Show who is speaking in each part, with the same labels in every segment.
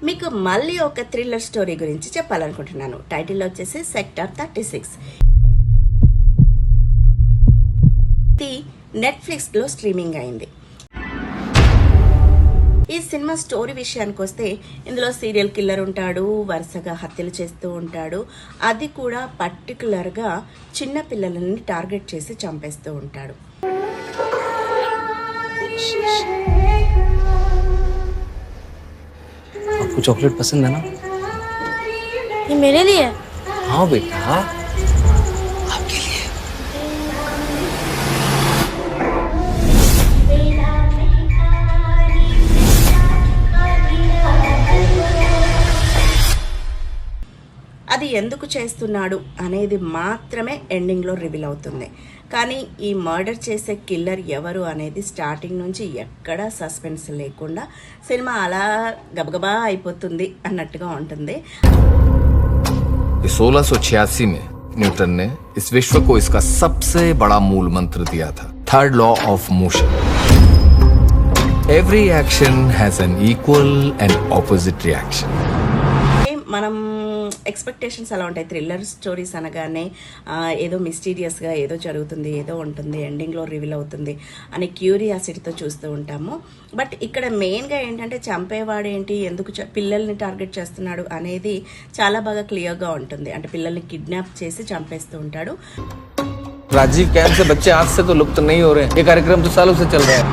Speaker 1: మీకు మళ్ళీ ఒక థ్రిల్లర్ స్టోరీ గురించి చెప్పాలనుకుంటున్నాను. టైటిల్ వచ్చేసి సెక్టార్ 36. ఇది నెట్ఫ్లిక్స్ లో స్ట్రీమింగ్ అయింది. ఈ సినిమా స్టోరీ విషయానికి వస్తే ఇందులో సీరియల్ కిల్లర్ ఉంటాడు, వరుసగా హత్యలు చేస్తూ ఉంటాడు. అది కూడా పర్టికులర్గా చిన్న పిల్లలని టార్గెట్ చేసి చంపేస్తూ ఉంటాడు.
Speaker 2: आपको चॉकलेट पसंद है ना?
Speaker 3: ये मेरे लिए है।
Speaker 2: हाँ बेटा, आपके लिए।
Speaker 1: అది ఎందుకు చేస్తున్నాడు అనేది మాత్రమే ఎండింగ్లో రివీల్ అవుతుంది. కానీ ఈ మర్డర్ చేసే కిల్లర్ ఎవరు అనేది స్టార్టింగ్ నుంచి ఎక్కడా సస్పెన్స్ లేకుండా సినిమా అలా గబగబా అయిపోతుంది అన్నట్టుగా ఉంటుంది.
Speaker 4: 1686 में न्यूटन ने इस विश्व को इसका सबसे बड़ा मूल मंत्र दिया था, third law of motion. Every action has an equal and opposite reaction.
Speaker 1: మనం ఎక్స్పెక్టేషన్స్ అలా ఉంటాయి. థ్రిల్లర్ స్టోరీస్ అనగానే ఏదో మిస్టీరియస్గా ఏదో జరుగుతుంది, ఏదో ఉంటుంది, ఎండింగ్లో రివీల్ అవుతుంది అని క్యూరియాసిటీతో చూస్తూ ఉంటాము. బట్ ఇక్కడ మెయిన్గా ఏంటంటే చంపేవాడు ఏంటి, ఎందుకు పిల్లల్ని టార్గెట్ చేస్తున్నాడు అనేది చాలా బాగా క్లియర్గా ఉంటుంది. అంటే పిల్లల్ని కిడ్నాప్ చేసి చంపేస్తూ ఉంటాడు.
Speaker 2: राजीव कैंप से बच्चे आज से तो लुप्त नहीं हो रहे हैं। ये कार्यक्रम तो सालों से चल रहा है।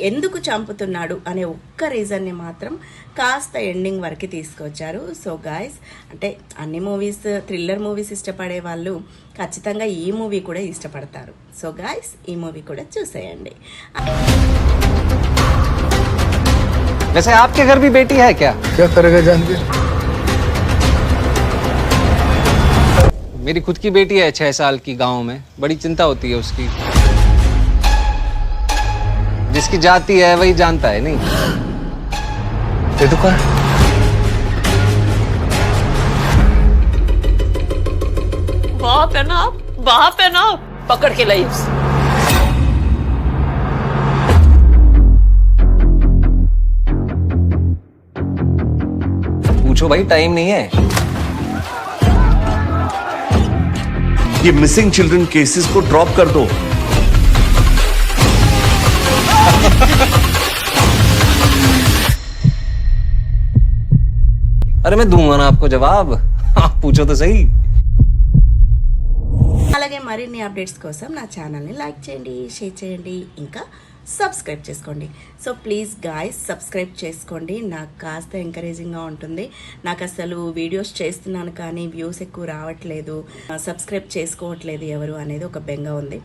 Speaker 1: ఎందుకు చంపుతున్నాడు అనే ఒక్క రీజన్ని మాత్రం కాస్త ఎండింగ్ వరకు తీసుకొచ్చారు. సో గాయస్, అంటే అన్ని మూవీస్, థ్రిల్లర్ మూవీస్ ఇష్టపడే వాళ్ళు ఖచ్చితంగా ఈ మూవీ కూడా ఇష్టపడతారు. సో గాయస్, ఈ మూవీ కూడా చూసేయండి.
Speaker 2: वैसे आपके घर भी बेटी है क्या?
Speaker 5: क्या करेगा जान के?
Speaker 2: मेरी खुद की बेटी है 6 साल की, गांव में बड़ी चिंता होती है उसकी। जिसकी जाति है वही जानता है नहीं।
Speaker 5: ये तो कौन?
Speaker 3: बाप है ना, बाप है ना, पकड़ के लाई उसे।
Speaker 2: पूछो भाई, टाइम नहीं है।
Speaker 6: ये मिसिंग चिल्ड्रन केसेस को ड्रॉप कर दो।
Speaker 2: अरे मैं दूंगा ना आपको जवाब, आप पूछो तो सही।
Speaker 1: అలాగే మరిన్ని అప్డేట్స్ కోసం నా ఛానల్ని లైక్ చేయండి, షేర్ చేయండి, ఇంకా సబ్స్క్రైబ్ చేసుకోండి. సో ప్లీజ్ గాయ్స్, సబ్స్క్రైబ్ చేసుకోండి. నాకు కాస్త ఎంకరేజింగ్గా ఉంటుంది. నాకు అసలు వీడియోస్ చేస్తున్నాను కానీ వ్యూస్ ఎక్కువ రావట్లేదు, సబ్స్క్రైబ్ చేసుకోవట్లేదు ఎవరు అనేది ఒక బెంగ ఉంది.